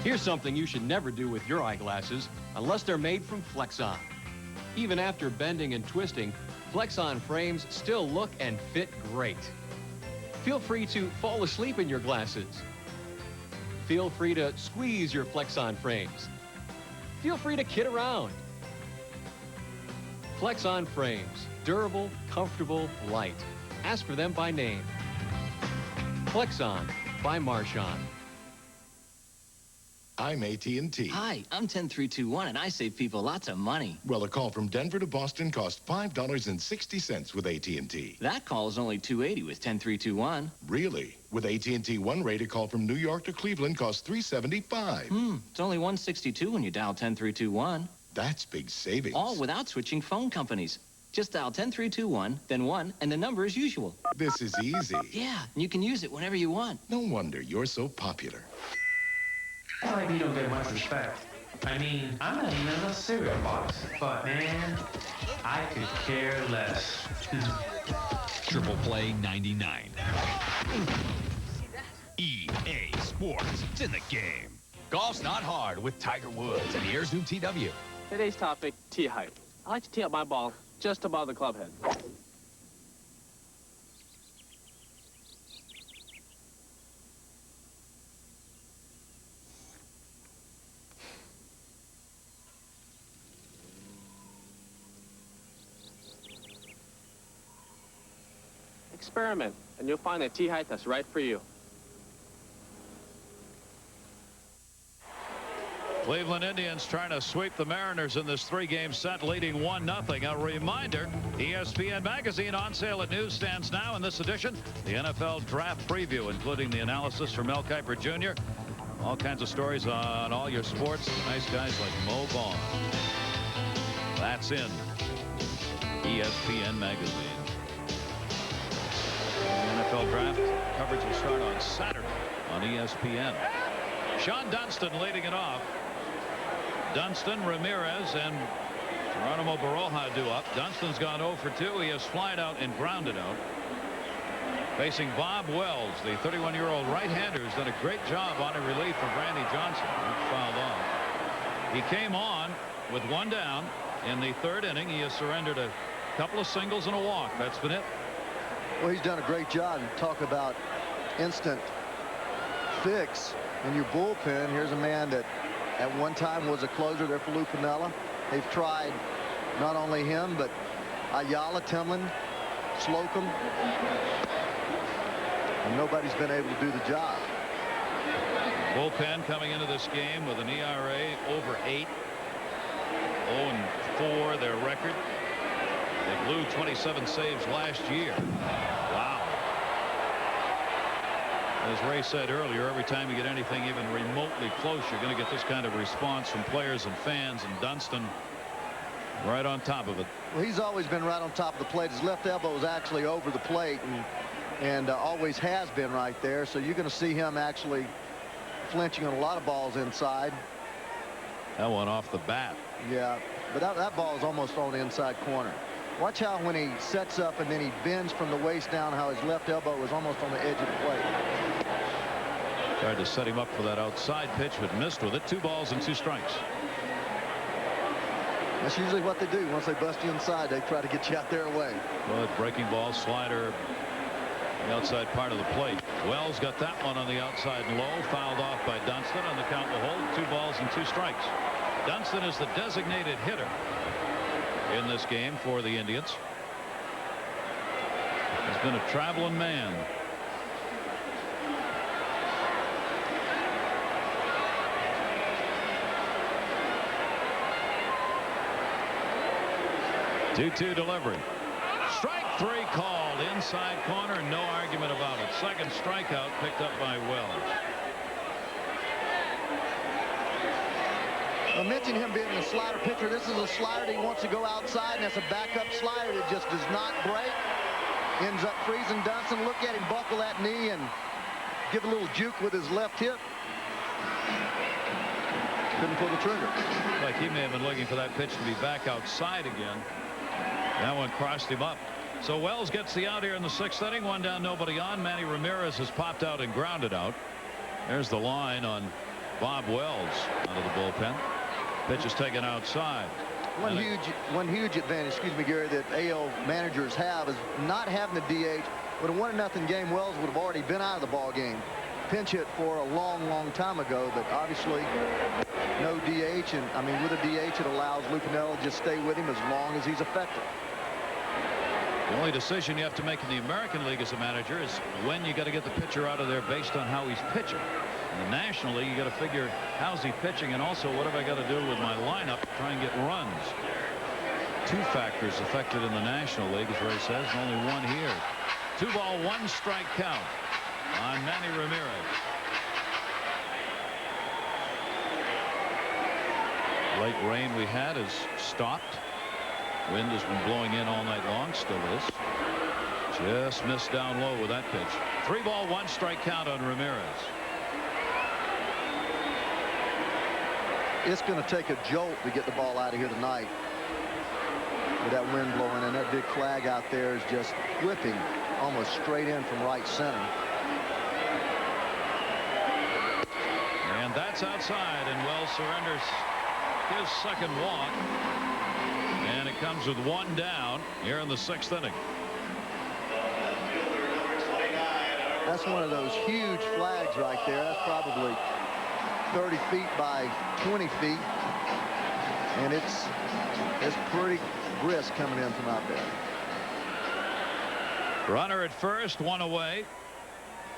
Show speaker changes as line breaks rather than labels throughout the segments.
Here's something you should never do with your eyeglasses unless they're made from Flexon. Even after bending and twisting, Flexon frames still look and fit great. Feel free to fall asleep in your glasses. Feel free to squeeze your Flexon frames. Feel free to kid around. Flexon frames. Durable, comfortable, light. Ask for them by name. Flexon by Marchon.
I'm AT&T.
Hi, I'm 10321, and I save people lots of money.
Well, a call from Denver to Boston costs $5.60 with AT&T.
That call is only $2.80 with 10321.
Really? With AT&T One Rate, a call from New York to Cleveland costs $3.75.
It's only $162 when you dial 10321.
That's big savings.
All without switching phone companies. Just dial 10321, then 1, and the number as usual.
This is easy.
Yeah, and you can use it whenever you want.
No wonder you're so popular.
I feel like you don't get much respect. I mean, I'm not even in a cereal box. But, man, I could care less.
Triple Play 99. EA Sports. It's in the game. Golf's not hard with Tiger Woods and here's new TW.
Today's topic, tee height. I like to tee up my ball just above the club head. Experiment, and you'll find a tee height that's right for you.
Cleveland Indians trying to sweep the Mariners in this three-game set, leading 1-0. A reminder, ESPN Magazine on sale at newsstands now. In this edition, the NFL Draft Preview, including the analysis from Mel Kiper Jr. All kinds of stories on all your sports. Nice guys like Mo Vaughn. That's in ESPN Magazine. The NFL Draft coverage will start on Saturday on ESPN. Sean Dunston leading it off. Dunston, Ramirez, and Geronimo Baroja do up. Dunston's gone 0 for 2. He has flied out and grounded out. Facing Bob Wells, the 31-year-old right-hander, who's done a great job on a relief of Randy Johnson, who fouled off. He came on with one down in the third inning. He has surrendered a couple of singles and a walk. That's been it.
Well, he's done a great job. Talk about instant fix in your bullpen. Here's a man that at one time was a closer there for Lou Piniella. They've tried not only him, but Ayala, Timlin, Slocum, and nobody's been able to do the job.
Bullpen coming into this game with an ERA over 8. 0-4 their record. They blew 27 saves last year. Wow. As Ray said earlier, every time you get anything even remotely close, you're going to get this kind of response from players and fans, and Dunston right on top of it.
Well, he's always been right on top of the plate. His left elbow is actually over the plate, and always has been right there. So you're going to see him actually flinching on a lot of balls inside.
That one off the bat.
Yeah, but that ball is almost on the inside corner. Watch how when he sets up and then he bends from the waist down, how his left elbow is almost on the edge of the plate.
Tried to set him up for that outside pitch, but missed with it. 2 balls and 2 strikes.
That's usually what they do. Once they bust you inside, they try to get you out there away.
Well, breaking ball, slider, the outside part of the plate. Wells got that one on the outside low, fouled off by Dunston, and the count will hold. 2 balls and 2 strikes. Dunston is the designated hitter in this game for the Indians. He's been a traveling man. Two-2 delivery. Strike 3 called inside corner. No argument about it. Second strikeout picked up by Wells.
I mentioned him being a slider pitcher. This is a slider that he wants to go outside, and that's a backup slider that just does not break. Ends up freezing Dunston. Look at him buckle that knee and give a little juke with his left hip. Couldn't pull the trigger.
Like he may have been looking for that pitch to be back outside again. That one crossed him up. So Wells gets the out here in the 6th inning. 1 down, nobody on. Manny Ramirez has popped out and grounded out. There's the line on Bob Wells out of the bullpen. Pitch is taken outside.
One huge advantage, excuse me, Gary, that AL managers have is not having the DH. With a 1-0 game, Wells would have already been out of the ball game. Pinch hit for a long time ago, but obviously no DH, and I mean with a DH it allows Lou Piniella to just stay with him as long as he's effective.
The only decision you have to make in the American League as a manager is when you got to get the pitcher out of there based on how he's pitching. In the National League, you got to figure how's he pitching, and also what have I got to do with my lineup to try and get runs. 2 factors affected in the National League, as Ray says, and only 1 here. 2 ball, 1 strike count on Manny Ramirez. Late rain we had has stopped. Wind has been blowing in all night long, still is. Just missed down low with that pitch. 3 ball, 1 strike count on Ramirez.
It's going to take a jolt to get the ball out of here tonight with that wind blowing, and that big flag out there is just whipping almost straight in from right center.
And that's outside, and Wells surrenders his second walk, and it comes with 1 down here in the 6th inning.
That's one of those huge flags right there. That's probably 30 feet by 20 feet, and it's pretty brisk coming in from out there.
Runner at first, 1 away.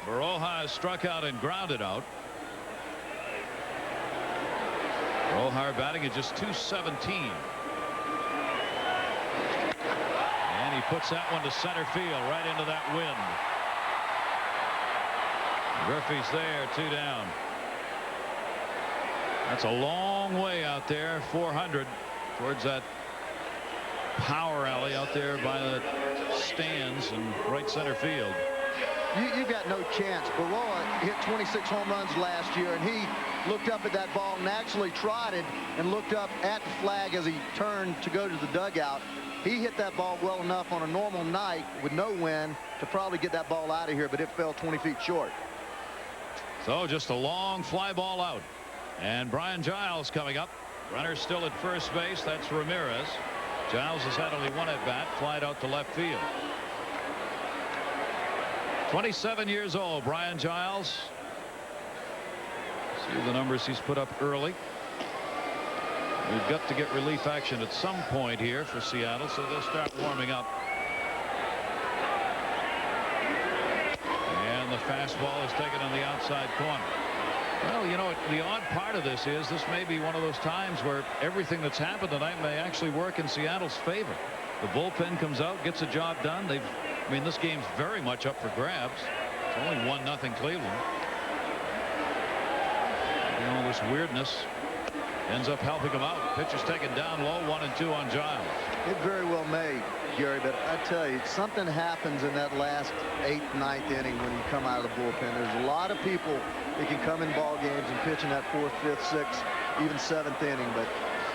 Baroja is struck out and grounded out. Baroja batting at just .217. And he puts that one to center field, right into that wind. Griffey's there, 2 down. That's a long way out there, 400, towards that power alley out there by the stands in right center field.
You got no chance. Baroja hit 26 home runs last year, and he looked up at that ball and actually trotted and looked up at the flag as he turned to go to the dugout. He hit that ball well enough on a normal night with no wind to probably get that ball out of here, but it fell 20 feet short.
So just a long fly ball out. And Brian Giles coming up. Runner still at first base. That's Ramirez. Giles has had only 1 at bat, flied out to left field. 27 years old, Brian Giles. See the numbers he's put up early. We've got to get relief action at some point here for Seattle, so they'll start warming up. And the fastball is taken on the outside corner. Well, you know, the odd part of this is this may be one of those times where everything that's happened tonight may actually work in Seattle's favor. The bullpen comes out, gets a job done. I mean, this game's very much up for grabs. It's only 1-0 Cleveland. You know, this weirdness ends up helping him out. Pitch is taken down low, 1-2 on Giles.
It very well may, Gary, but I tell you, something happens in that last 8th, 9th inning when you come out of the bullpen. There's a lot of people that can come in ball games and pitch in that 4th, 5th, 6th, even 7th inning, but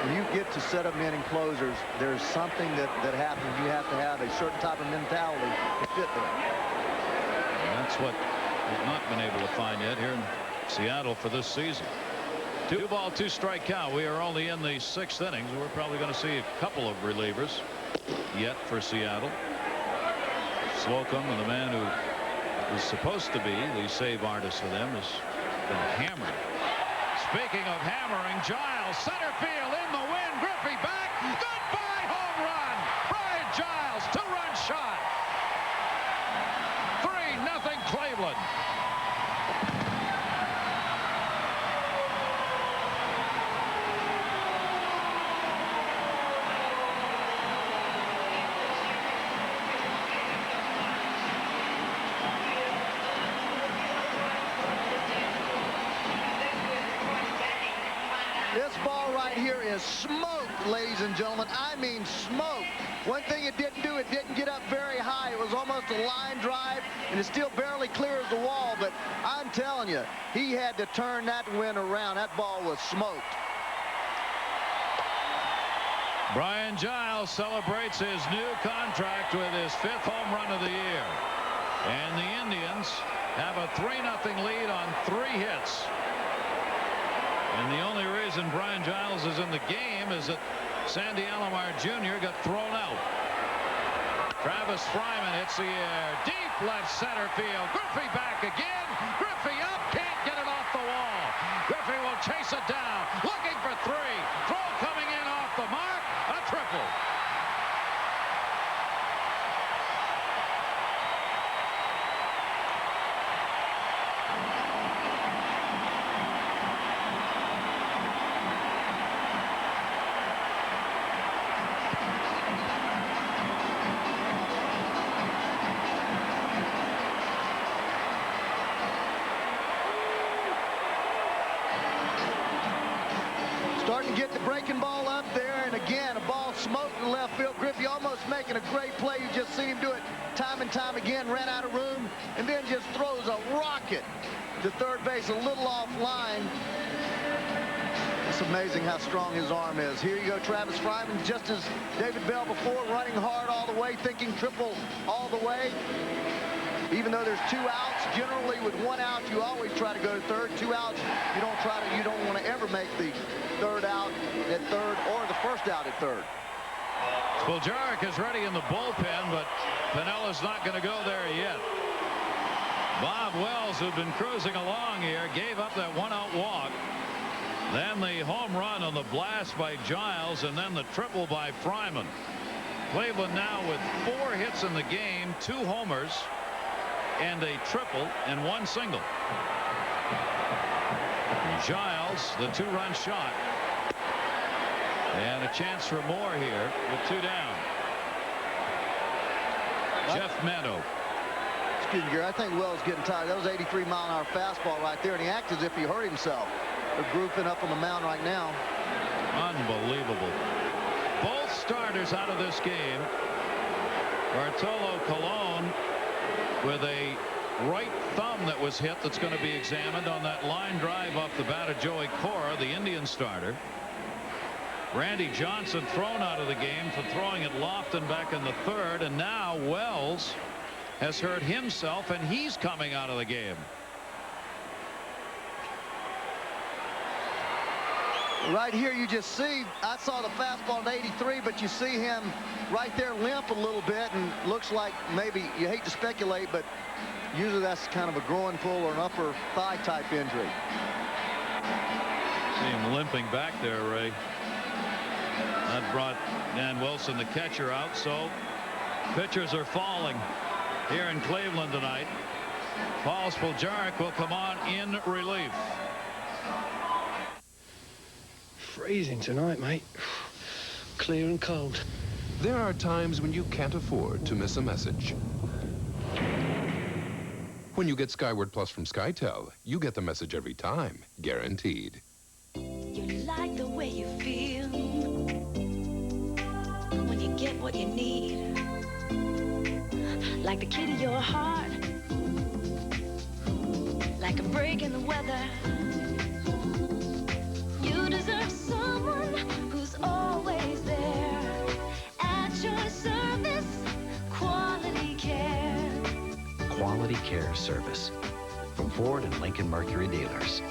when you get to set up inning closers, there's something that happens. You have to have a certain type of mentality to fit there.
And that's what we've not been able to find yet here in Seattle for this season. 2 ball, 2 strike count. We are only in the 6th inning. We're probably going to see a couple of relievers yet for Seattle. Slocum, and the man who is supposed to be the save artist for them, has been hammered. Speaking of hammering, Giles, center field, in the wind, Griffey back, goodbye home run. Brian Giles, 2-run shot. 3-0 Cleveland.
This ball right here is smoke, ladies and gentlemen. I mean smoke. One thing it didn't do, it didn't get up very high. It was almost a line drive, and it still barely clears the wall. But I'm telling you, he had to turn that wind around. That ball was smoked.
Brian Giles celebrates his new contract with his 5th home run of the year. And the Indians have a 3-0 lead on 3 hits. And the only reason Brian Giles is in the game is that Sandy Alomar Jr. got thrown out. Travis Fryman hits the air. Deep left center field. Griffey back again. Griffey up. Can't get it off the wall. Griffey will chase it down. Looking for three. Throw coming in off the mark. A triple.
Starting to get the breaking ball up there, and again, a ball smoked in left field. Griffey almost making a great play. You just see him do it time and time again. Ran out of room, and then just throws a rocket to third base, a little offline. It's amazing how strong his arm is. Here you go, Travis Fryman, just as David Bell before, running hard all the way, thinking triple all the way. Even though there's 2 outs, generally with 1 out, you always try to go to third. 2 outs, you don't want to ever make the third out at third or the first out at third.
Spoljaric is ready in the bullpen, but Pinella's not going to go there yet. Bob Wells, who'd been cruising along here, gave up that 1-out walk. Then the home run on the blast by Giles, and then the triple by Fryman. Cleveland now with 4 hits in the game, 2 homers, and a triple and 1 single. Giles, the 2-run shot. And a chance for more here with 2 down. Jeff Mano.
Excuse me, Gary. I think Wells getting tired. That was 83-mile-an-hour fastball right there, and he acted as if he hurt himself. They're grouping up on the mound right now.
Unbelievable. Both starters out of this game. Bartolo Colon with a right thumb that was hit that's going to be examined on that line drive off the bat of Joey Cora, the Indian starter. Randy Johnson thrown out of the game for throwing at Lofton back in the 3rd, and now Wells has hurt himself, and he's coming out of the game.
Right here you just see, I saw the fastball at 83, but you see him right there limp a little bit, and looks like maybe, you hate to speculate, but usually that's kind of a groin pull or an upper thigh type injury.
See him limping back there, Ray. That brought Dan Wilson, the catcher, out, so pitchers are falling here in Cleveland tonight. Paul Spoljaric will come on in relief.
Freezing tonight, mate. Clear and cold.
There are times when you can't afford to miss a message. When you get Skyward Plus from SkyTel, you get the message every time, guaranteed.
You like the way you feel when you get what you need, like the key to your heart, like a break in the weather. You deserve someone who's always there at your service. Quality care.
Quality care service from Ford and Lincoln Mercury dealers.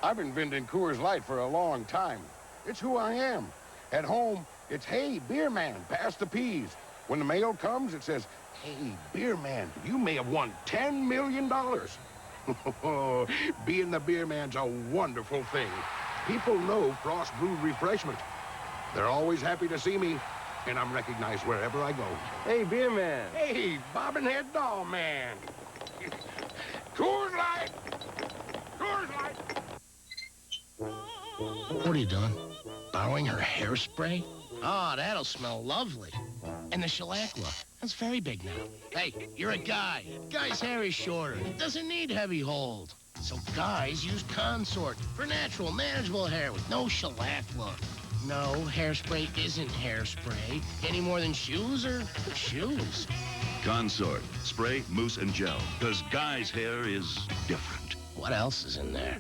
I've been vending Coors Light for a long time. It's who I am. At home, it's, hey, beer man, pass the peas. When the mail comes, it says, hey, beer man, you may have won $10 million. Being the beer man's a wonderful thing. People know Frost Brewed Refreshment. They're always happy to see me, and I'm recognized wherever I go.
Hey, beer man.
Hey, bobbin head doll man. Coors Light! Coors Light!
What are you doing? Borrowing her hairspray? Oh, that'll smell lovely. And the shellac look. That's very big now. Hey, you're a guy. Guy's hair is shorter. It doesn't need heavy hold. So guys use Consort for natural, manageable hair with no shellac look. No, hairspray isn't hairspray. Any more than shoes or shoes.
Consort. Spray, mousse, and gel. Because guys' hair is different.
What else is in there?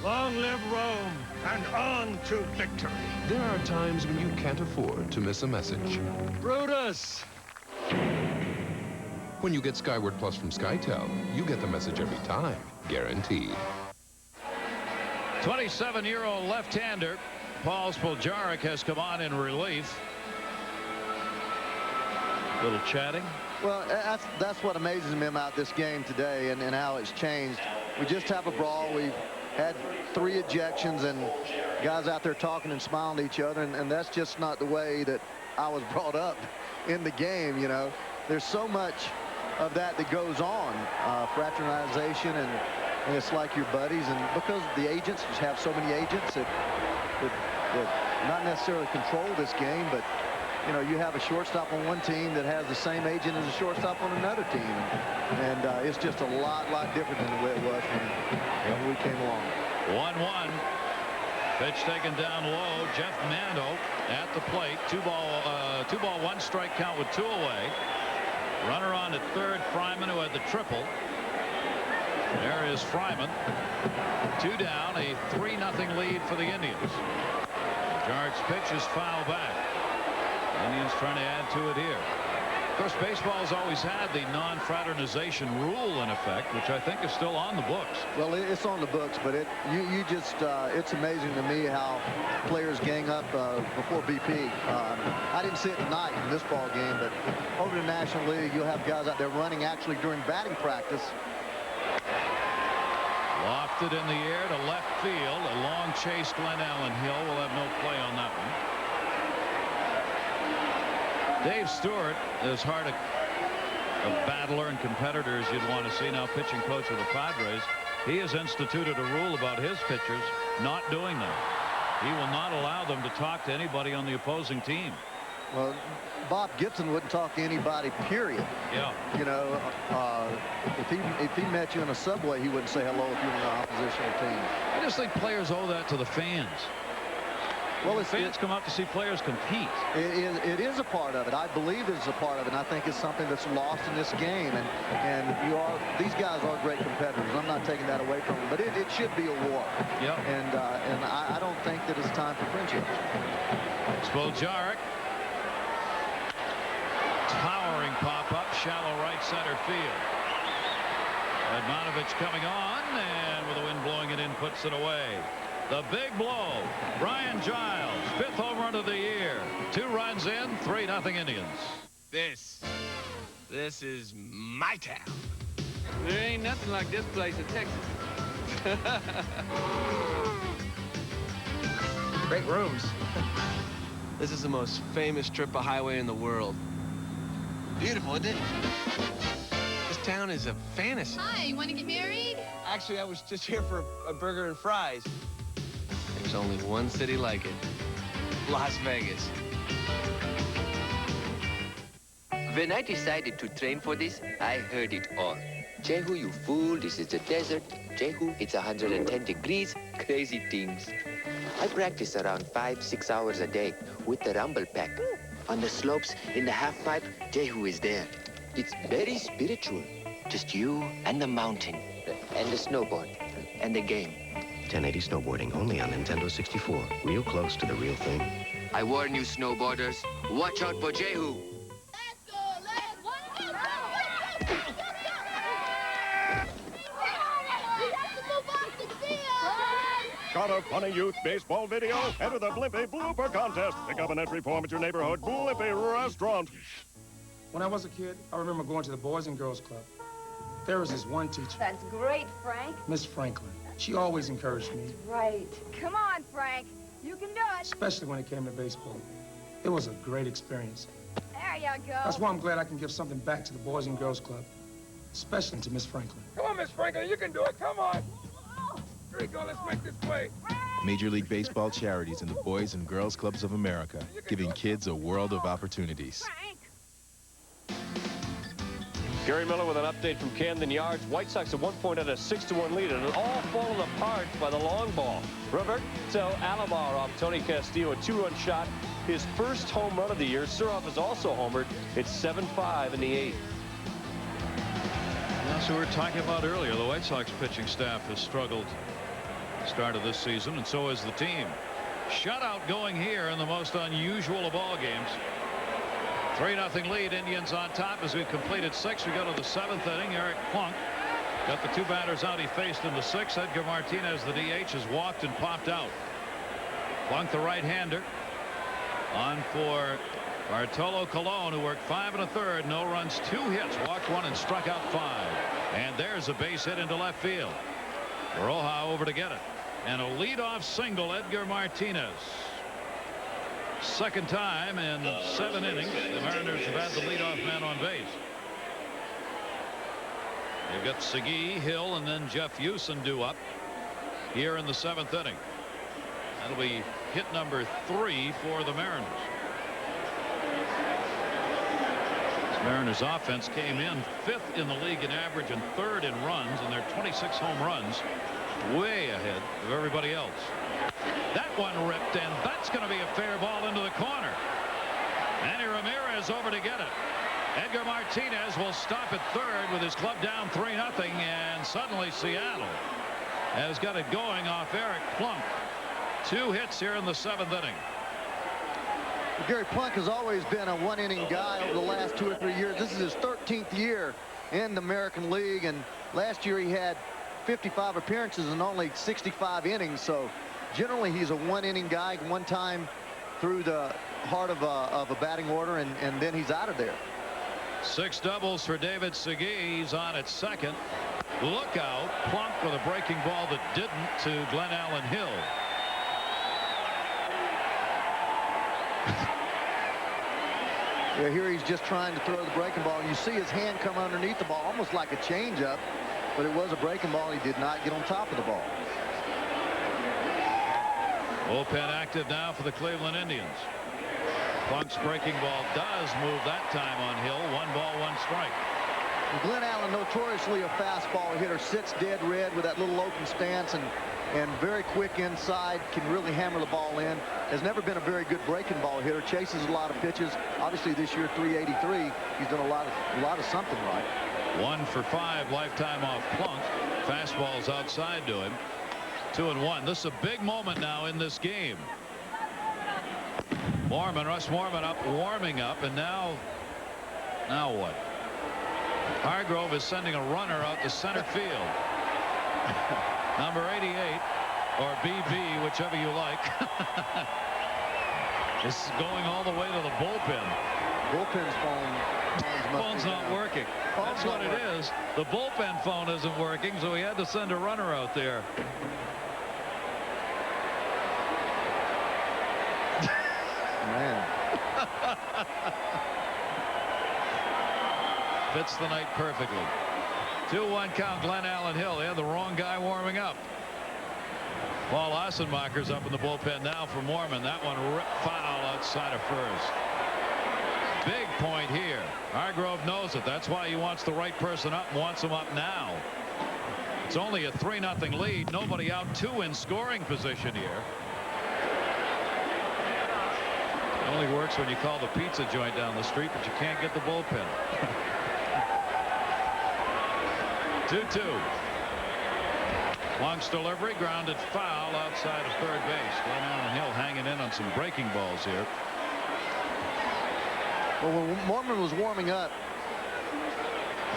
Long live Rome, and on to victory.
There are times when you can't afford to miss a message.
Brutus!
When you get Skyward Plus from SkyTel, you get the message every time, guaranteed.
27-year-old left-hander Paul Spoljaric has come on in relief. Little chatting.
Well, that's what amazes me about this game today and how it's changed. We just have a brawl. We've had 3 ejections and guys out there talking and smiling at each other, and that's just not the way that I was brought up in the game. You know, there's so much of that goes on, fraternization, and it's like your buddies. And because the agents just have so many agents that not necessarily control this game, but you know, you have a shortstop on one team that has the same agent as a shortstop on another team, and it's just a lot different than the way it was when we came along.
1-1. Pitch taken down low. Jeff Mando at the plate. 2-ball, 1 strike count with 2 away. Runner on at third, Fryman, who had the triple. There is Fryman. 2 down, a 3-0 lead for the Indians. Jarrett's pitch is foul back. Indians trying to add to it here. Of course, baseball has always had the non-fraternization rule in effect, which I think is still on the books.
Well, it's on the books, but it's amazing to me how players gang up before BP. I didn't see it tonight in this ball game, but over the National League, you'll have guys out there running actually during batting practice.
Lofted in the air to left field. A long chase. Glenn Allen Hill will have no play on that one. Dave Stewart, as hard a battler and competitor as you'd want to see, now pitching coach of the Padres, he has instituted a rule about his pitchers not doing that. He will not allow them to talk to anybody on the opposing team.
Well, Bob Gibson wouldn't talk to anybody, period.
Yeah.
You know, if he met you in a subway, he wouldn't say hello if you were on an oppositional team.
I just think players owe that to the fans. Well, fans come out to see players compete.
It is a part of it. I believe it's a part of it. And I think it's something that's lost in this game. And these guys are great competitors. I'm not taking that away from them. But it should be a war.
Yep.
And I don't think that it's time for friendship.
Spoljaric. Towering pop-up, shallow right center field. Edmanovich coming on, and with the wind blowing it in, puts it away. The big blow. Brian Giles, 5th home run of the year. 2 runs in, 3-0 Indians.
This is my town.
There ain't nothing like this place in Texas.
Great rooms. This is the most famous strip of highway in the world. Beautiful, isn't it? This town is a fantasy.
Hi, you want to get married?
Actually, I was just here for a burger and fries. There's only one city like it. Las Vegas.
When I decided to train for this, I heard it all. Jehu, you fool, this is the desert. Jehu, it's 110 degrees, crazy things. I practice around 5-6 hours a day with the rumble pack. On the slopes, in the half pipe, Jehu is there. It's very spiritual. Just you and the mountain, and the snowboard, and the game.
1080 snowboarding only on Nintendo 64. Real close to the real thing.
I warn you, snowboarders, watch out for Jehu.
Got a funny youth baseball video? Enter the Blimpie Blooper Contest. Pick up an entry form at your neighborhood Blimpie restaurant.
When I was a kid, I remember going to the Boys and Girls Club. There was this one teacher,
That's great, Frank.
Miss Franklin. She always encouraged me,
Right. Come on, Frank. You can do it.
especially when it came to baseball. It was a great experience.
There you go.
That's why I'm glad I can give something back to the Boys and Girls Club, especially to Miss Franklin.
Come on, Miss Franklin, you can do it. Come on. Here we go. Let's make this play.
Major League Baseball charities and the Boys and Girls Clubs of America, giving kids a world of opportunities.
Gary Miller with an update from Camden Yards. White Sox at one point had a 6-1 lead, and it all fallen apart by the long ball. Roberto Alomar off Tony Castillo, a 2-run shot. His first home run of the year. Suroff is also homered. It's 7-5 in the 8th.
That's what we were talking about earlier. The White Sox pitching staff has struggled at the start of this season, and so has the team. Shutout going here in the most unusual of all games. 3-0 lead. Indians on top as we've completed 6. We go to the 7th inning. Eric Plunk Got the 2 batters out he faced in the 6th. Edgar Martinez, the DH, has walked and popped out. Plunk, the right-hander, on for Bartolo Colon, who worked 5 1/3, no runs, 2 hits, walked 1 and struck out 5. And there's a base hit into left field. Baroja over to get it. And a leadoff single, Edgar Martinez. Second time in 7 innings the Mariners have had the leadoff man on base. They've got Segui, Hill, and then Jeff Houston due up here in the 7th inning. That'll be hit number 3 for the Mariners. This Mariners offense came in 5th in the league in average and 3rd in runs, and they're 26 home runs, way ahead of everybody else. That one ripped, and that's going to be a fair ball into the corner. Manny Ramirez over to get it. Edgar Martinez will stop at 3rd with his club down 3-0, and suddenly Seattle has got it going off Eric Plunk. 2 hits here in the 7th inning.
Gary Plunk has always been a 1-inning guy over the last 2 or 3 years. This is his 13th year in the American League, and last year he had 55 appearances and only 65 innings. So generally he's a 1-inning guy, 1 time through the heart of a batting order, and then he's out of there.
6 doubles for David Segui. He's on at 2nd. Look out. Plunk with a breaking ball that didn't to Glenn Allen Hill.
Yeah, here he's just trying to throw the breaking ball. You see his hand come underneath the ball, almost like a changeup, but it was a breaking ball. He did not get on top of the ball.
Bullpen active now for the Cleveland Indians. Plunk's breaking ball does move that time on Hill. 1 ball, 1 strike.
Glenn Allen, notoriously a fastball hitter, sits dead red with that little open stance and very quick inside, can really hammer the ball in. Has never been a very good breaking ball hitter. Chases a lot of pitches. Obviously this year 383. He's done a lot of something right.
1 for 5 lifetime off Plunk. Fastballs outside to him. 2-1. This is a big moment now in this game. Russ Moorman up, warming up, and now what? Hargrove is sending a runner out to center field. Number 88, or BB, whichever you like, is going all the way to the bullpen.
Bullpen's
phone's not working. That's what it is. The bullpen phone isn't working, so we had to send a runner out there.
Man.
Fits the night perfectly. 2-1 count. Glenn Allen Hill. They had the wrong guy warming up. Paul Ossenmacher's up in the bullpen now for Moorman. That one ripped foul outside of first. Big point here. Hargrove knows it. That's why he wants the right person up and wants him up now. It's only a 3-0 lead. Nobody out. 2 in scoring position here. It only works when you call the pizza joint down the street, but you can't get the bullpen. 2-2. Plunk's delivery grounded foul outside of third base. Glenn Allen Hill hanging in on some breaking balls here.
Well, when Moorman was warming up,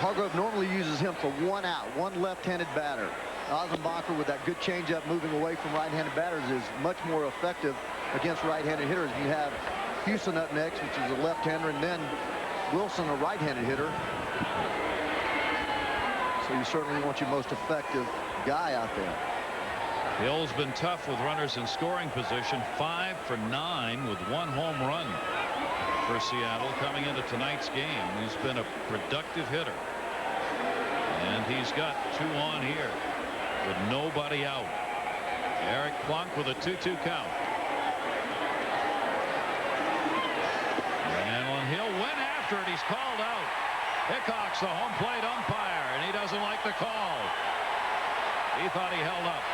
Hargrove normally uses him for 1 out, 1 left-handed batter. Ossenmacher, with that good changeup moving away from right-handed batters, is much more effective against right-handed hitters. You have Houston up next, which is a left-hander, and then Wilson, a right-handed hitter. So you certainly want your most effective guy out there.
Hill's been tough with runners in scoring position. 5 for 9 with 1 home run for Seattle coming into tonight's game. He's been a productive hitter. And he's got 2 on here with nobody out. Eric Plunk with a 2-2 count. And Hill went after it. He's called out. Hickok's the home plate umpire, and he doesn't like the call. He thought he held up.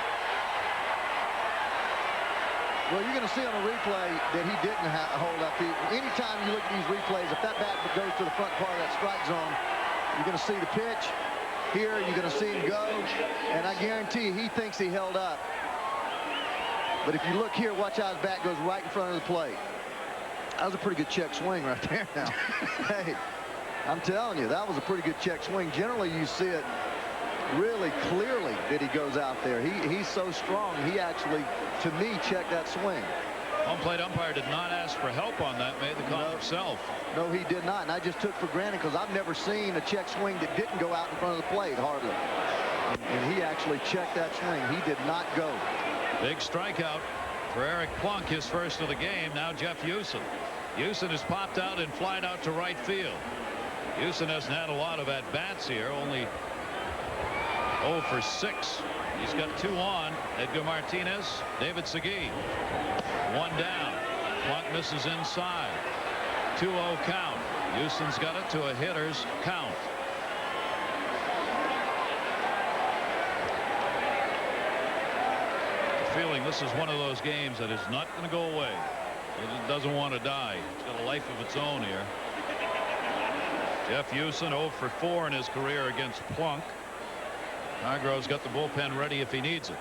Well, you're going to see on a replay that he didn't hold up. Anytime you look at these replays, if that bat goes to the front part of that strike zone, you're going to see the pitch. Here, you're going to see him go, and I guarantee you, he thinks he held up. But if you look here, watch how his bat goes right in front of the plate. That was a pretty good check swing right there now. Hey, I'm telling you, that was a pretty good check swing. Generally, you see it really clearly that he goes out there. He's so strong. He actually, to me, checked that swing.
Home plate umpire did not ask for help on that, made the call himself.
No, he did not, and I just took for granted because I've never seen a check swing that didn't go out in front of the plate, hardly. And he actually checked that swing. He did not go.
Big strikeout for Eric Plunk, his first of the game. Now Jeff Houston. Houston has popped out and flied out to right field. Houston hasn't had a lot of at-bats here, only 0 for 6. He's got 2 on. Edgar Martinez, David Segui. 1 down. Plunk misses inside. 2-0 count. Houston's got it to a hitter's count. Feeling this is one of those games that is not going to go away. It doesn't want to die. It's got a life of its own here. Jeff Houston 0 for 4 in his career against Plunk. Hargrove's got the bullpen ready if he needs it.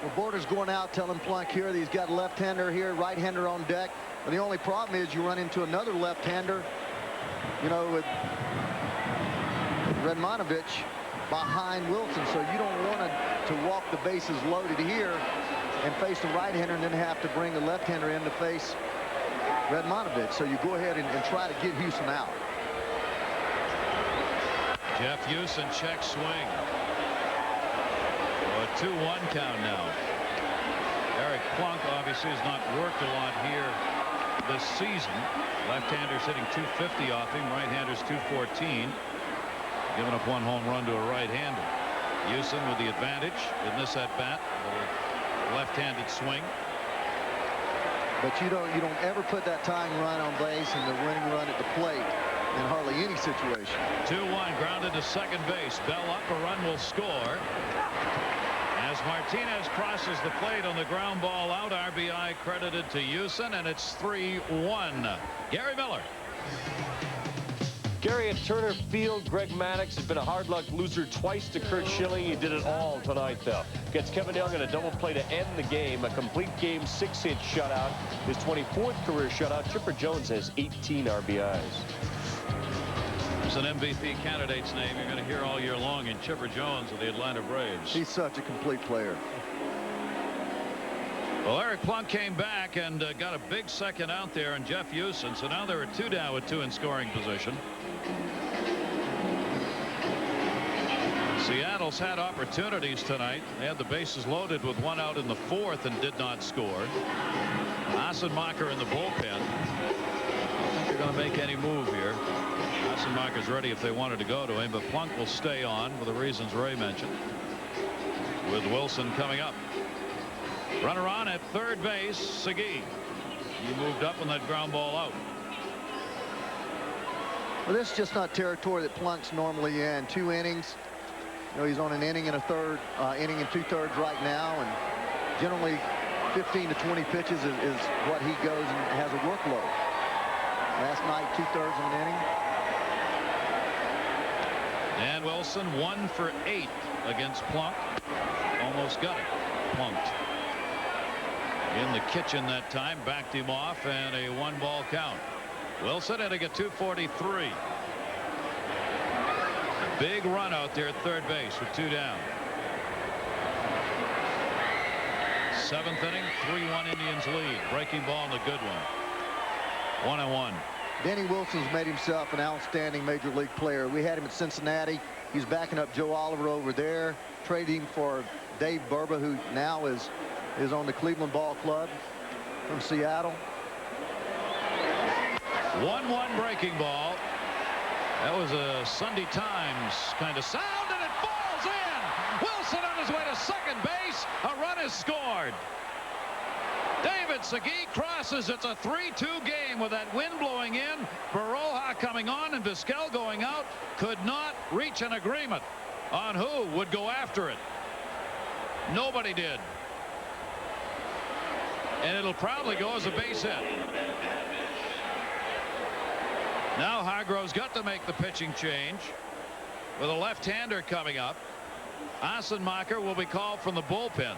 Well, Border's going out telling Plunk here that he's got a left-hander here, right-hander on deck. But the only problem is you run into another left-hander, you know, with Redmanovich behind Wilson. So you don't want to walk the bases loaded here and face the right-hander and then have to bring the left-hander in to face Redmanovich. So you go ahead and try to get Houston out.
Jeff Houston check swing. A 2-1 count now. Eric Plunk obviously has not worked a lot here this season. Left-hander's hitting .250 off him. Right-hander's .214. Giving up 1 home run to a right-hander. Houston with the advantage in this at-bat. Left-handed swing.
But you don't ever put that tying run on base and the winning run at the plate in hardly any situation.
2-1 grounded to second base. Bell up, a run will score. As Martinez crosses the plate on the ground ball out, RBI credited to Houston, and it's 3-1. Gary Miller.
Gary, at Turner Field, Greg Maddux has been a hard luck loser twice to Kurt Schilling. He did it all tonight, though. Gets Kevin Young in a double play to end the game. A complete game 6-hit shutout. His 24th career shutout. Chipper Jones has 18 RBIs.
It's an MVP candidate's name you're going to hear all year long in Chipper Jones of the Atlanta Braves.
He's such a complete player.
Well, Eric Plunk came back and got a big second out there on Jeff Houston. So now there are 2 down with 2 in scoring position. Seattle's had opportunities tonight. They had the bases loaded with 1 out in the 4th and did not score. Assenmacher in the bullpen. I don't think they're going to make any move here. Assenmacher's ready if they wanted to go to him, but Plunk will stay on for the reasons Ray mentioned. With Wilson coming up. Runner on at third base, Segui. He moved up on that ground ball out.
Well, this is just not territory that Plunk's normally in. 2 innings. You know, he's on an inning and a third, inning and 2/3 right now, and generally 15 to 20 pitches is what he goes and has a workload. Last night, 2/3 of an inning.
And Wilson 1 for 8 against Plunk. Almost got it. Plunked. In the kitchen that time, backed him off, and a 1-ball count. Wilson hitting at .243. Big run out there at third base with 2 down. 7th inning, 3-1 Indians lead. Breaking ball and a good one. 1-1.
Danny Wilson's made himself an outstanding major league player. We had him at Cincinnati. He's backing up Joe Oliver over there. Traded him for Dave Burba, who now is on the Cleveland Ball Club from Seattle.
1-1 breaking ball. That was a Sunday Times kind of sound, and it falls in. Wilson on his way to second base. A run is scored. David Segui crosses. It's a 3-2 game with that wind blowing in. Baroja coming on and Vizquel going out. Could not reach an agreement on who would go after it. Nobody did. And it'll probably go as a base hit. Now Hargrove's got to make the pitching change with a left-hander coming up. Assenmacher will be called from the bullpen.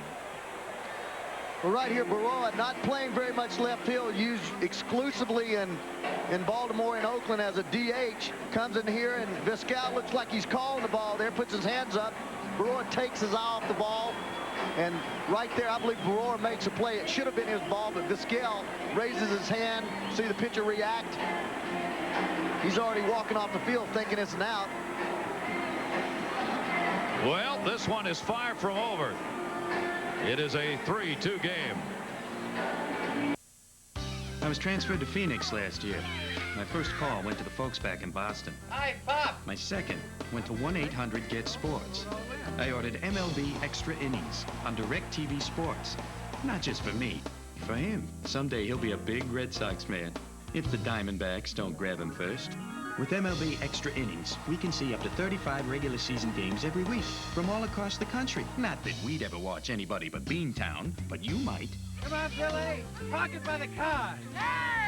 Well, right here, Baroja not playing very much left field, used exclusively in Baltimore and Oakland as a DH. Comes in here, and Vizquel looks like he's calling the ball there, puts his hands up, Baroa takes his eye off the ball. And right there, I believe Baroa makes a play. It should have been his ball, but Vizquel raises his hand. See the pitcher react. He's already walking off the field thinking it's an out.
Well, this one is far from over. It is a 3-2 game.
I was transferred to Phoenix last year. My first call went to the folks back in Boston.
Hi, Pop.
My second went to 1-800-GET-SPORTS. I ordered MLB Extra Innings on DirecTV Sports. Not just for me, for him. Someday he'll be a big Red Sox man, if the Diamondbacks don't grab him first. With MLB Extra Innings, we can see up to 35 regular season games every week from all across the country. Not that we'd ever watch anybody but Beantown, but you might.
Come on, Billy. Pocket by the car.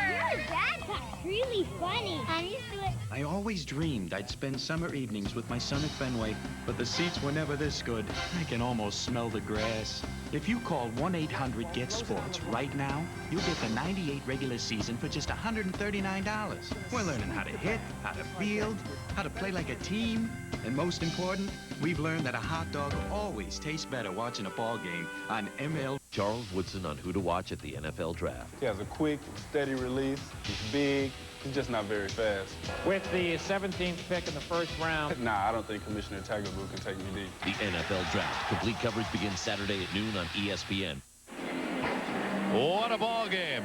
Your dad talks really funny. I'm used to it.
I always dreamed I'd spend summer evenings with my son at Fenway, but the seats were never this good. I can almost smell the grass. If you call 1-800-GET-SPORTS right now, you'll get the 98 regular season for just $139. We're learning how to hit, how to field, how to play like a team, and most important, we've learned that a hot dog always tastes better watching a ball game on MLB.
Charles Woodson on who to watch at the NFL Draft.
He has a quick, steady release. He's big. He's just not very fast.
With the 17th pick in the first round.
Nah, I don't think Commissioner Tagliabue can take me deep.
The NFL Draft. Complete coverage begins Saturday at noon on ESPN.
What a ball game.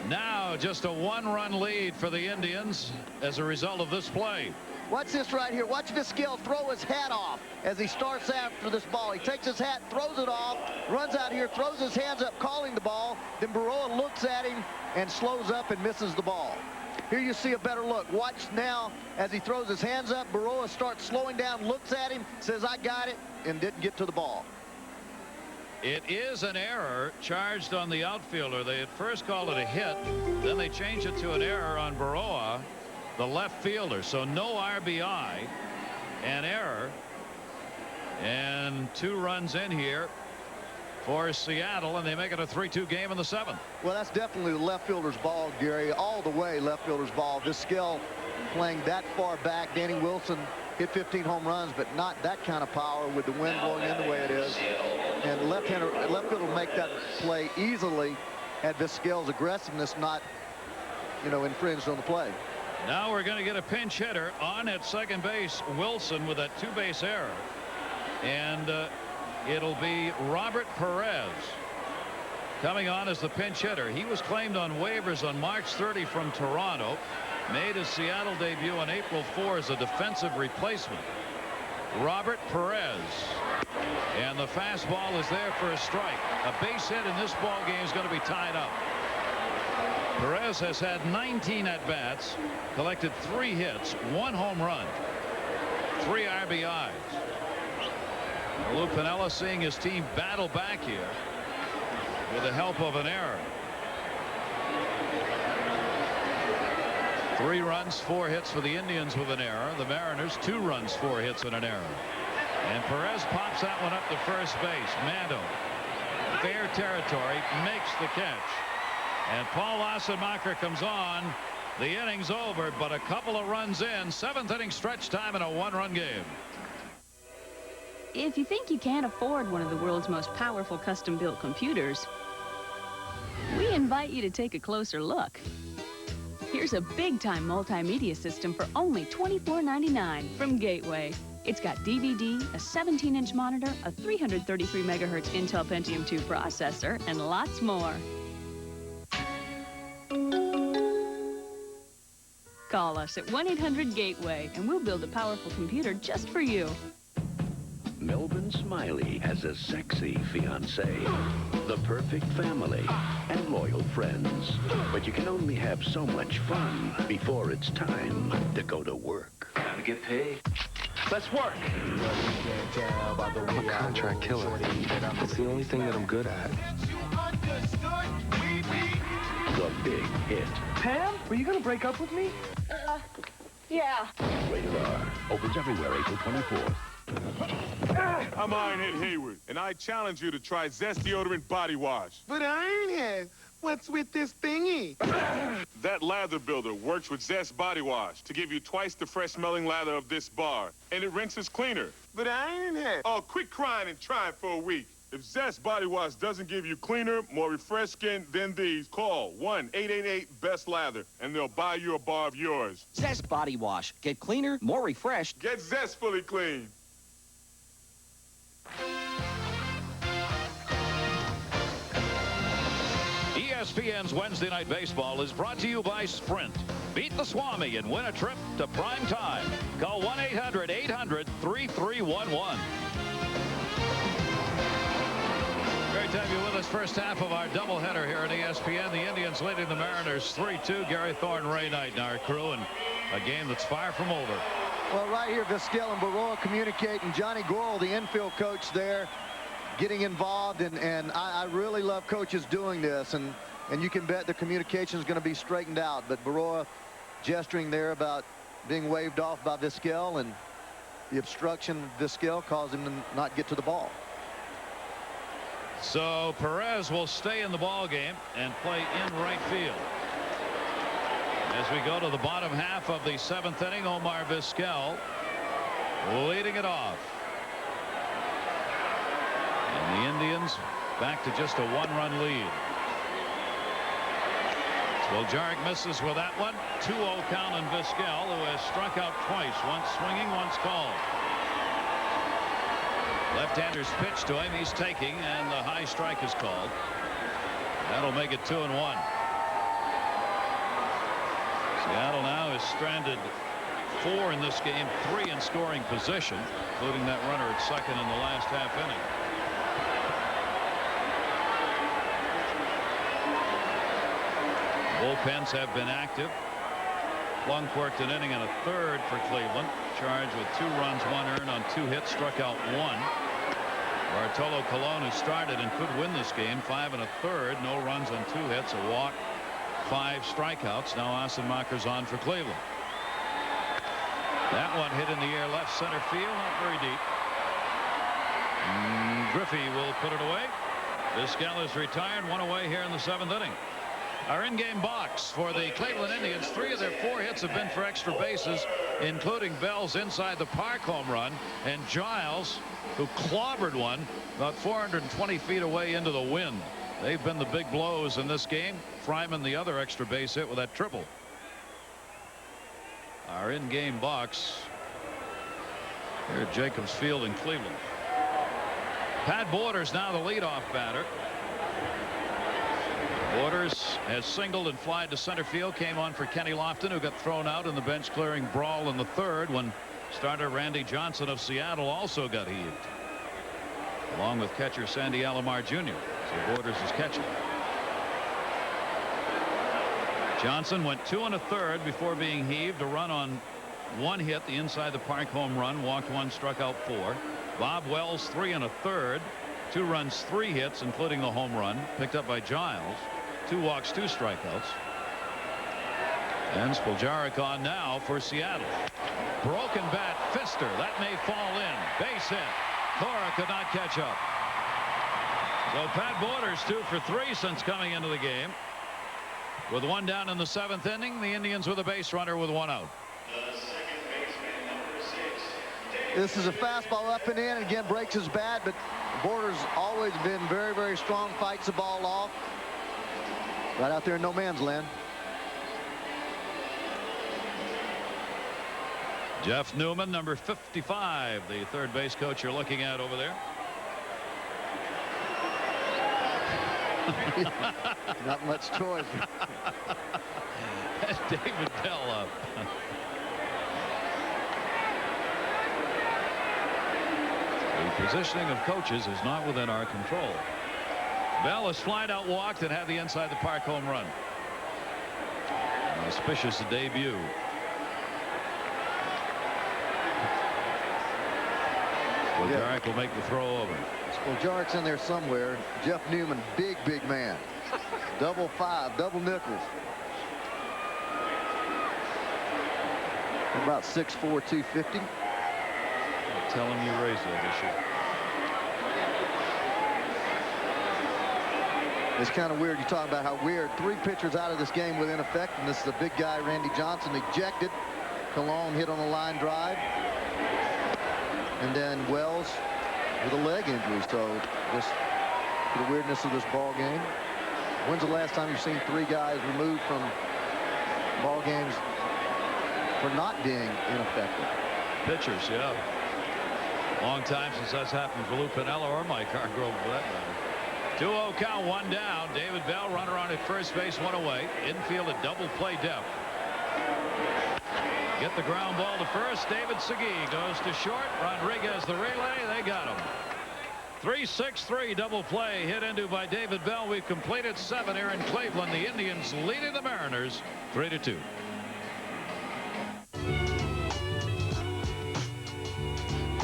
Now just a one-run lead for the Indians as a result of this play.
Watch this right here. Watch Vizquel throw his hat off as he starts after this ball. He takes his hat, throws it off, runs out here, throws his hands up, calling the ball. Then Baroa looks at him and slows up and misses the ball. Here you see a better look. Watch now as he throws his hands up. Baroa starts slowing down, looks at him, says, I got it, and didn't get to the ball.
It is an error charged on the outfielder. They at first called it a hit. Then they changed it to an error on Baroa, the left fielder. So no RBI, an error, and 2 runs in here for Seattle, and they make it a 3-2 game in the 7th.
Well, that's definitely the left fielder's ball, Gary. All the way left fielder's ball. Vizquel playing that far back. Danny Wilson hit 15 home runs, but not that kind of power with the wind blowing in the way it is. And left fielder will make that play easily had Vizquel's aggressiveness not, infringed on the play.
Now we're going to get a pinch hitter on at second base, Wilson, with that 2-base error. And it'll be Robert Perez coming on as the pinch hitter. He was claimed on waivers on March 30 from Toronto, made his Seattle debut on April 4 as a defensive replacement. Robert Perez, and the fastball is there for a strike. A base hit in this ball game is going to be tied up. Perez has had 19 at-bats, collected 3 hits, 1 home run, 3 RBIs. Lou Piniella seeing his team battle back here with the help of an error. 3 runs, 4 hits for the Indians with an error. The Mariners 2 runs, 4 hits and an error. And Perez pops that one up to first base. Mando, fair territory, makes the catch. And Paul Wassenmacher comes on. The inning's over, but a couple of runs in. 7th inning stretch time in a 1-run game.
If you think you can't afford one of the world's most powerful custom-built computers, we invite you to take a closer look. Here's a big-time multimedia system for only $24.99 from Gateway. It's got DVD, a 17-inch monitor, a 333 megahertz Intel Pentium 2 processor, and lots more. Call us at 1-800-GATEWAY, and we'll build a powerful computer just for you.
Melvin Smiley has a sexy fiancée, the perfect family, and loyal friends. But you can only have so much fun before it's time to go to work.
Gotta get paid.
Let's work.
I'm a contract killer. It's the only thing that I'm good at.
The big hit.
Pam, were you gonna break up with me?
Yeah.
Rated R. Opens everywhere April 24th.
I'm Ironhead Hayward, and I challenge you to try Zest Deodorant Body Wash.
But Ironhead,
What's with this thingy?
That lather builder works with Zest Body Wash to give you twice the fresh-smelling lather of this bar. And it rinses cleaner.
But I ain't had.
Oh, quit crying and try it for a week. If Zest Body Wash doesn't give you cleaner, more refreshed skin than these, call 1-888-BEST-LATHER, and they'll buy you a bar of yours.
Zest Body Wash. Get cleaner, more refreshed.
Get zestfully clean.
ESPN's Wednesday Night Baseball is brought to you by Sprint. Beat the Swami and win a trip to prime time. Call 1-800-800-3311. Great to have you with us. First half of our doubleheader here at ESPN. The Indians leading the Mariners 3-2. Gary Thorne, Ray Knight, and our crew, and a game that's far from over.
Well, right here, Vizquel and Baroa communicating. Johnny Gorel, the infield coach there, getting involved, and I really love coaches doing this, and you can bet the communication is going to be straightened out. But Baroa gesturing there about being waved off by Vizquel, and the obstruction of Vizquel caused him to not get to the ball.
So Perez will stay in the ball game and play in right field. As we go to the bottom half of the 7th inning, Omar Vizquel leading it off. And the Indians back to just a 1-run lead. Spoljaric misses with that one. 2-0 count on Vizquel, who has struck out twice, once swinging, once called. Left-hander's pitch to him. He's taking, and the high strike is called. That'll make it 2-1. Seattle now is stranded 4 in this game, 3 in scoring position, including that runner at second in the last half inning. Bullpens have been active. Plunk worked an inning and a third for Cleveland, charged with 2 runs, 1 earned on 2 hits, struck out 1. Bartolo Colon, who started and could win this game, 5 1/3, no runs on 2 hits, a walk, 5 strikeouts. Now Assenmacher's on for Cleveland. That one hit in the air left center field, not very deep. Griffey will put it away. Vizquel is retired, 1 away here in the 7th inning. Our in-game box for the Cleveland Indians, 3 of their 4 hits have been for extra bases, including Bell's inside the park home run, and Giles, who clobbered one about 420 feet away into the wind. They've been the big blows in this game. Fryman, the other extra base hit with that triple. Our in-game box here at Jacobs Field in Cleveland. Pat Borders now the leadoff batter. Borders has singled and flied to center field, came on for Kenny Lofton, who got thrown out in the bench clearing brawl in the 3rd when starter Randy Johnson of Seattle also got heaved, along with catcher Sandy Alomar Jr. So Borders is catching. Johnson went 2 1/3 before being heaved, a run on 1 hit, the inside the park home run, walked 1, struck out 4. Bob Wells 3 1/3, 2 runs, 3 hits, including the home run picked up by Giles. 2 walks, 2 strikeouts. And Spoljaric on now for Seattle. Broken bat, Pfister. That may fall in. Base hit. Cora could not catch up. So Pat Borders 2 for 3 since coming into the game. With 1 down in the 7th inning, the Indians with a base runner with 1 out.
This is a fastball up and in. Again, breaks his bat, but Borders always been very, very strong, fights the ball off. Right out there in no man's land.
Jeff Newman, number 55, the 3rd base coach you're looking at over there.
Not much choice.
David Bell up. The positioning of coaches is not within our control. Bell has flied out, walked, and had the inside the park home run. An auspicious debut. Spoljaric will make the throw over.
Spoljaric's in there somewhere. Jeff Newman, big man. Double 5, double nickels. About 6'4", 250.
Tell him you raised that issue.
It's kind of weird. You talk about how weird. 3 pitchers out of this game with ineffectiveness. The big guy, Randy Johnson, ejected. Cologne hit on a line drive. And then Wells with a leg injury. So just the weirdness of this ball game. When's the last time you've seen 3 guys removed from ball games for not being ineffective?
Pitchers, yeah. Long time since that's happened for Lou Piniella or Mike Hargrove for that matter. 2-0 count, 1 down. David Bell, runner on at first base, 1 away. Infield at double play depth. Get the ground ball to first. David Segui goes to short. Rodriguez the relay. They got him. 3-6-3 double play hit into by David Bell. We've completed 7 here in Cleveland. The Indians leading the Mariners 3-2.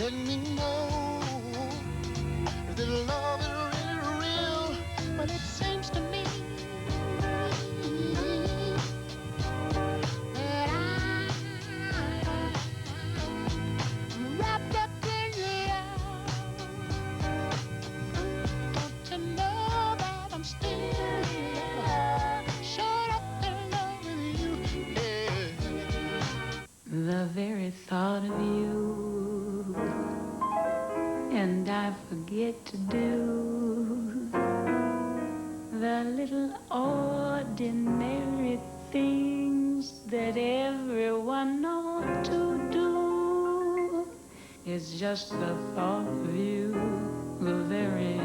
Let me know if the love is really real, but it seems to me that I'm wrapped up in love. Want to know that I'm still shut up in love with you. Yeah.
The very thought of you, and I forget to do the little ordinary things that everyone ought to do. It's just the thought of you, the very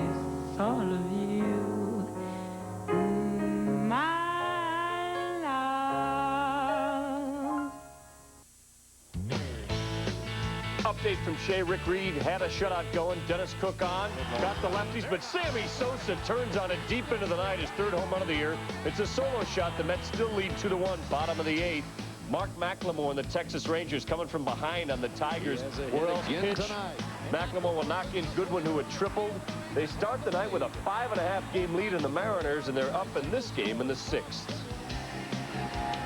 thought of you, my love.
Update from Shea. Rick Reed had a shutout going. Dennis Cook on. Got the lefties, but Sammy Sosa turns on it deep into the night. His 3rd home run of the year. It's a solo shot. The Mets still lead 2-1. Bottom of the 8th. Mark McLemore and the Texas Rangers coming from behind on the Tigers. World's pitch. McLemore will knock in Goodwin, who had tripled. They start the night with a 5.5 game lead in the Mariners, and they're up in this game in the 6th.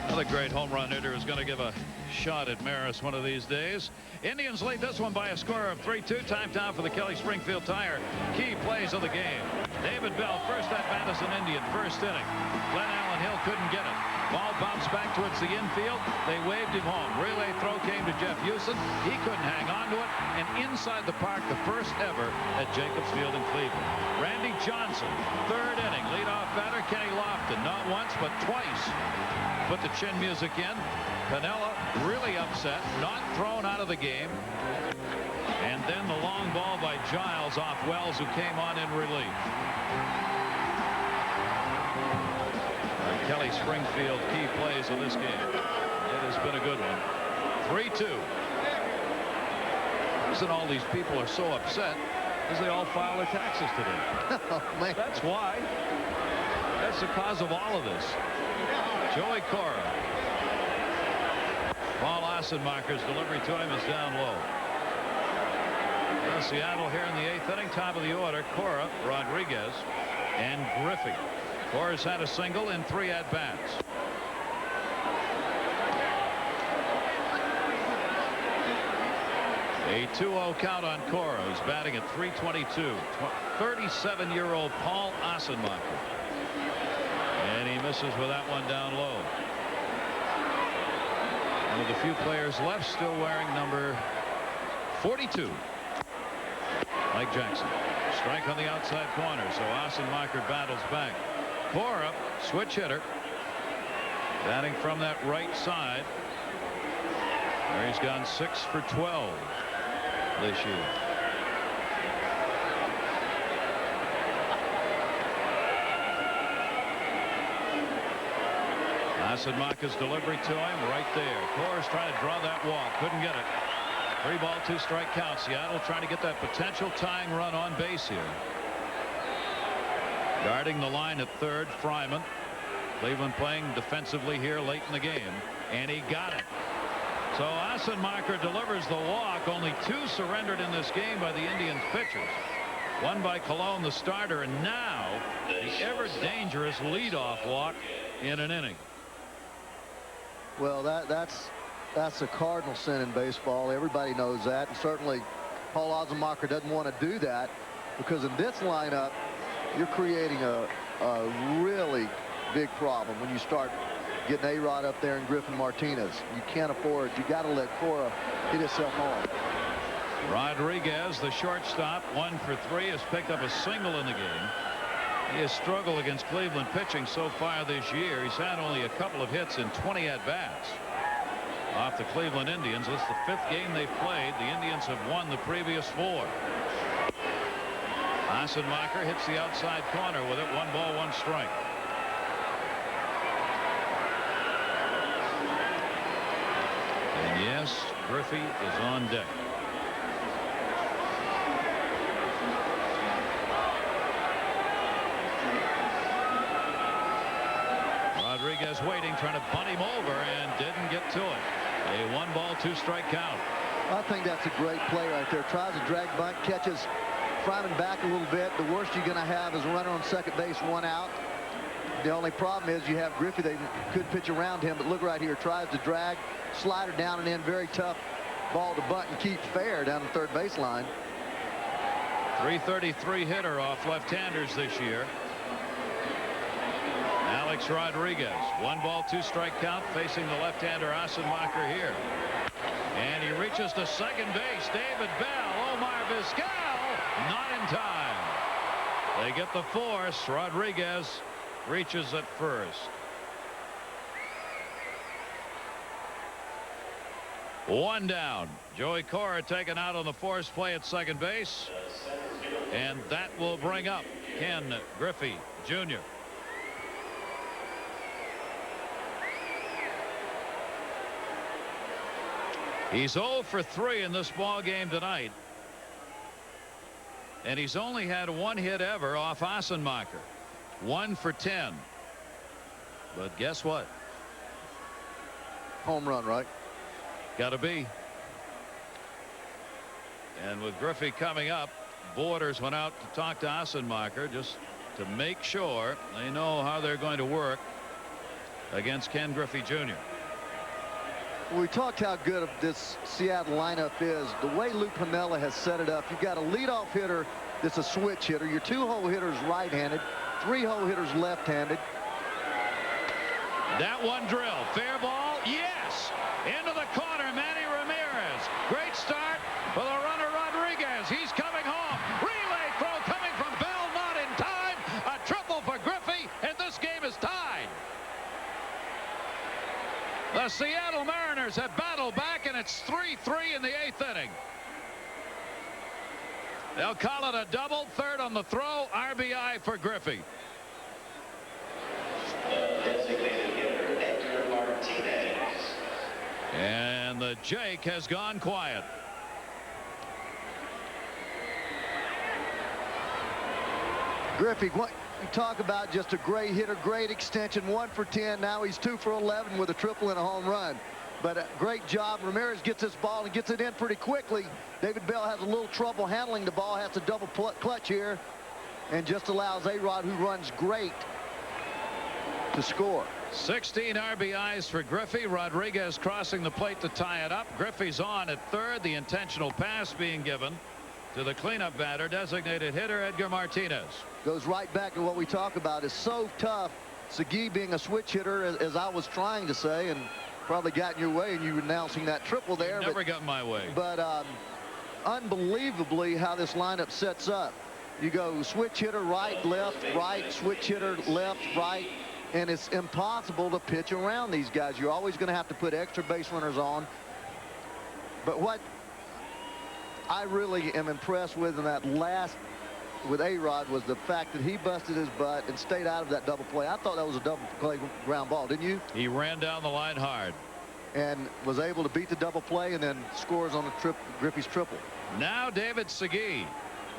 Another great home run hitter is going to give a shot at Maris one of these days. Indians lead this one by a score of 3-2. Time down for the Kelly Springfield Tire. Key plays of the game. David Bell, first at bat as an Indian, first inning. Glenn Allen Hill couldn't get it. Ball bounced back towards the infield. They waved him home. Relay throw came to Jeff Houston. He couldn't hang on to it. And inside the park, the first ever at Jacobs Field in Cleveland. Randy Johnson, 3rd inning. Leadoff batter Kenny Lofton. Not once, but twice. Put the chin music in. Piniella really upset, not thrown out of the game. And then the long ball by Giles off Wells, who came on in relief. Kelly Springfield, key plays of this game. It has been a good one. 3-2. Listen, all these people are so upset because they all file their taxes today.
Oh, man.
That's why. That's the cause of all of this. Joey Cora. Paul Assenmacher's delivery to him is down low. Well, Seattle here in the 8th inning, top of the order. Cora, Rodriguez, and Griffey. Cora's had a single in 3 at-bats. A 2-0 count on Cora, who's batting at .322. 37-year-old Paul Assenmacher. And he misses with that one down low. One of the few players left still wearing number 42. Mike Jackson. Strike on the outside corner, so Assenmacher battles back. Cora, switch hitter. Batting from that right side. There he's gone 6 for 12 this year. Assenmacher's delivery to him right there. Cora's trying to draw that walk. Couldn't get it. 3 ball, 2 strike count. Seattle trying to get that potential tying run on base here. Guarding the line at 3rd, Fryman. Cleveland playing defensively here late in the game. And he got it. So Assenmacher delivers the walk. Only 2 surrendered in this game by the Indians pitchers. One by Cologne, the starter, and now the ever-dangerous leadoff walk in an inning.
Well, that's a cardinal sin in baseball. Everybody knows that. And certainly Paul Assenmacher doesn't want to do that, because in this lineup, you're creating a a really big problem when you start getting A-Rod up there and Griffin Martinez. You can't afford. You got to let Cora hit himself home.
Rodriguez, the shortstop, 1 for 3, has picked up a single in the game. He has struggled against Cleveland pitching so far this year. He's had only a couple of hits in 20 at-bats. Off the Cleveland Indians. This is the 5th game they've played. The Indians have won the previous 4. Assenmacher hits the outside corner with it. 1 ball, 1 strike. And yes, Griffey is on deck. Rodriguez waiting, trying to bunt him over, and didn't get to it. A 1 ball, 2 strike count.
I think that's a great play right there. Tries to drag bunt, catches Fryman back a little bit. The worst you're going to have is a runner on second base, 1 out. The only problem is you have Griffey. They could pitch around him, but look right here. Tries to drag, slider down and in. Very tough ball to bunt and keep fair down the third baseline.
.333 hitter off left-handers this year. Alex Rodriguez, 1 ball, 2 strike count, facing the left-hander Assenmacher here. And he reaches to second base. David Bell, Omar Vizquel, not in time. They get the force. Rodriguez reaches at first. 1 down. Joey Cora taken out on the force play at second base. And that will bring up Ken Griffey Jr. He's 0 for 3 in this ball game tonight. And he's only had 1 hit ever off Assenmacher. 1 for 10. But guess what?
Home run, right?
Gotta be. And with Griffey coming up, Borders went out to talk to Assenmacher just to make sure they know how they're going to work against Ken Griffey Jr.
We talked how good this Seattle lineup is. The way Lou Piniella has set it up, you've got a leadoff hitter that's a switch hitter. Your 2-hole hitters right-handed, 3-hole hitters left-handed.
That one drill, fair ball, yes, into the corner. Manny Ramirez, great start for the runner Rodriguez. He's coming home. Relay throw coming from Bell, not in time. A triple for Griffey, and this game is tied. The Seattle Mariners have battled back, and it's 3-3 in the 8th inning. They'll call it a double, 3rd on the throw, RBI for Griffey. And the Jake has gone quiet.
Griffey, what you talk about, just a great hitter, great extension, 1 for 10. Now he's 2 for 11 with a triple and a home run. But a great job. Ramirez gets this ball and gets it in pretty quickly. David Bell has a little trouble handling the ball, has to double clutch here, and just allows A-Rod, who runs great, to score.
16 RBIs for Griffey. Rodriguez crossing the plate to tie it up. Griffey's on at 3rd. The intentional pass being given to the cleanup batter, designated hitter Edgar Martinez.
Goes right back to what we talk about. It's so tough. Segui being a switch hitter, as I was trying to say, and probably got in your way, and you announcing that triple there.
Never got in my way.
But unbelievably how this lineup sets up. You go switch hitter right, left, right, switch hitter left, right, and it's impossible to pitch around these guys. You're always going to have to put extra base runners on. But what I really am impressed with in that last with A-Rod was the fact that he busted his butt and stayed out of that double play. I thought that was a double play ground ball, didn't you?
He ran down the line hard
and was able to beat the double play and then scores on the Griffey's triple.
Now David Segui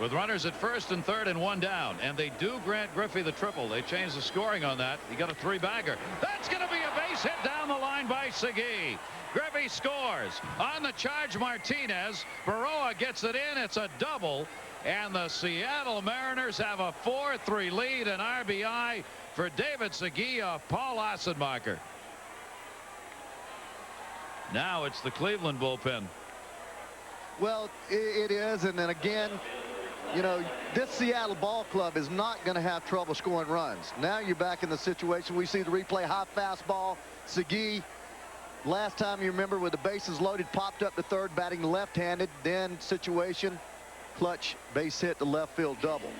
with runners at 1st and 3rd and 1 down, and they do grant Griffey the triple. They changed the scoring on that. He got a 3-bagger. That's going to be a base hit down the line by Segui. Griffey scores on the charge. Martinez. Baroa gets it in. It's a double, and the Seattle Mariners have a 4-3 lead. An RBI for David Segui off Paul Assenmacher. Now it's the Cleveland bullpen.
Well, it is, and then again, you know, this Seattle ball club is not going to have trouble scoring runs. Now you're back in the situation. We see the replay, high fastball. Segui, last time you remember, with the bases loaded, popped up to third, batting left-handed. Then situation, clutch base hit to left field double.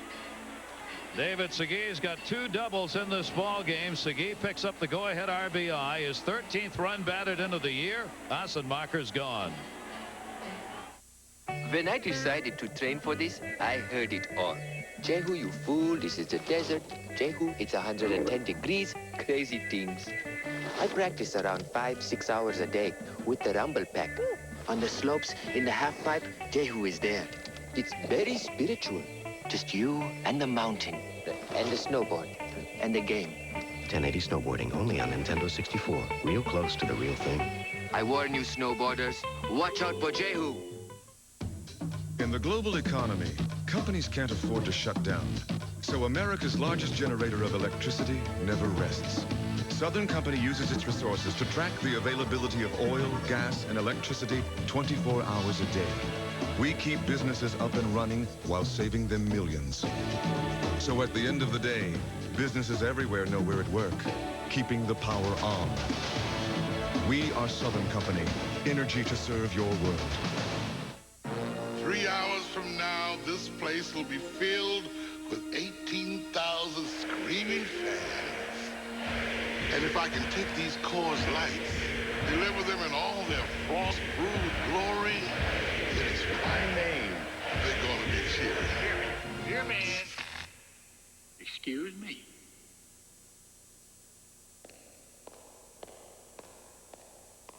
David Segui's got 2 doubles in this ball game. Segui picks up the go-ahead RBI. His 13th run batted into the year. Assenmacher's gone.
When I decided to train for this, I heard it all. Jehu, you fool, this is the desert. Jehu, it's 110 degrees, crazy things. I practice around 5-6 hours a day with the rumble pack. On the slopes, in the half pipe, Jehu is there. It's very spiritual. Just you and the mountain, and the snowboard, and the game.
1080 snowboarding, only on Nintendo 64. Real close to the real thing.
I warn you, snowboarders, watch out for Jehu.
In the global economy, companies can't afford to shut down. So America's largest generator of electricity never rests. Southern Company uses its resources to track the availability of oil, gas, and electricity 24 hours a day. We keep businesses up and running while saving them millions. So at the end of the day, businesses everywhere know we're at work, keeping the power on. We are Southern Company, energy to serve your world.
3 hours from now, this place will be filled with 18,000 screaming fans. And if I can take these Coors Lights, deliver them in all their frost-brewed glory, then it's my name they're gonna be cheering.
Here, man. Excuse me.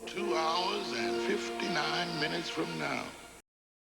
Two hours and 59 minutes from now.